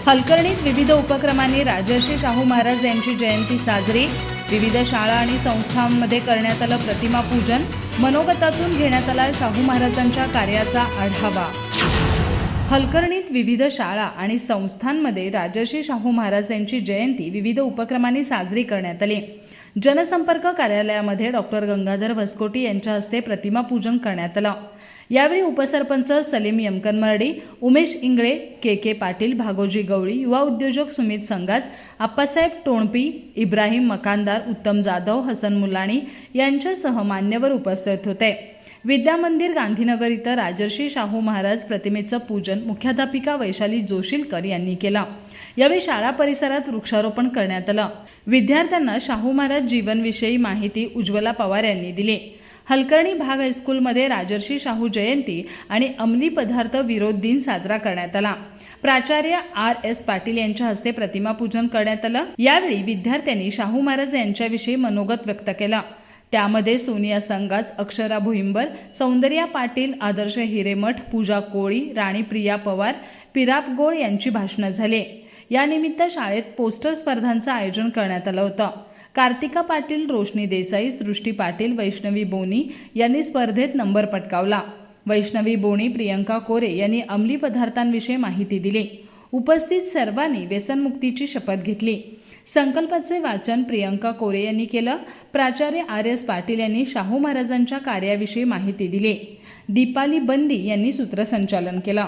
हलकर्णीत विविध उपक्रमांनी राजर्षी शाहू महाराज यांची जयंती साजरी। विविध शाळा आणि संस्थांमध्ये करण्यात आलं प्रतिमा पूजन। मनोगतातून घेण्यात आला शाहू महाराजांच्या कार्याचा आढावा। हलकर्णीत विविध शाळा आणि संस्थांमध्ये राजर्षी शाहू महाराज यांची जयंती विविध उपक्रमांनी साजरी करण्यात आली। जनसंपर्क कार्यालयामध्ये डॉक्टर गंगाधर वस्कोटी यांच्या हस्ते प्रतिमा पूजन करण्यात आलं। यावेळी उपसरपंच सलीम यमकनमर्डी, उमेश इंगळे, के पाटील, भागोजी गवळी, युवा उद्योजक सुमित संगाच, आप्पासाहेब टोणपी, इब्राहिम मकानदार, उत्तम जाधव, हसन मुलाणी यांच्यासह मान्यवर उपस्थित होते। विद्या मंदिर गांधीनगर इथं राजर्षी शाहू महाराज प्रतिमेचं पूजन मुख्याध्यापिका वैशाली जोशीलकर यांनी केलं। यावेळी शाळा परिसरात वृक्षारोपण करण्यात आलं। विद्यार्थ्यांना शाहू महाराज जीवनविषयी माहिती उज्ज्वला पवार यांनी दिली। हलकर्णी भाग हायस्कूलमध्ये राजर्षी शाहू जयंती आणि अंमली पदार्थ विरोध दिन साजरा करण्यात आला। प्राचार्य RS पाटील यांच्या हस्ते प्रतिमा पूजन करण्यात आलं। यावेळी विद्यार्थ्यांनी शाहू महाराज यांच्याविषयी मनोगत व्यक्त केलं। त्यामध्ये सोनिया संगाच, अक्षरा भुईंबर, सौंदर्या पाटील, आदर्श हिरेमठ, पूजा कोळी, राणी प्रिया पवार, पिराप गोळ यांची भाषणं झाली। यानिमित्त शाळेत पोस्टर स्पर्धांचं आयोजन करण्यात आलं होतं। कार्तिका पाटील, रोशनी देसाई, सृष्टी पाटील, वैष्णवी बोनी यांनी स्पर्धेत नंबर पटकावला। वैष्णवी बोनी, प्रियंका कोरे यांनी अंमली पदार्थांविषयी माहिती दिली। उपस्थित सर्वांनी व्यसनमुक्तीची शपथ घेतली। संकल्पाचे वाचन प्रियंका कोरे यांनी केलं। प्राचार्य RS पाटील यांनी शाहू महाराजांच्या कार्याविषयी माहिती दिली। दीपाली बंदी यांनी सूत्रसंचालन केलं।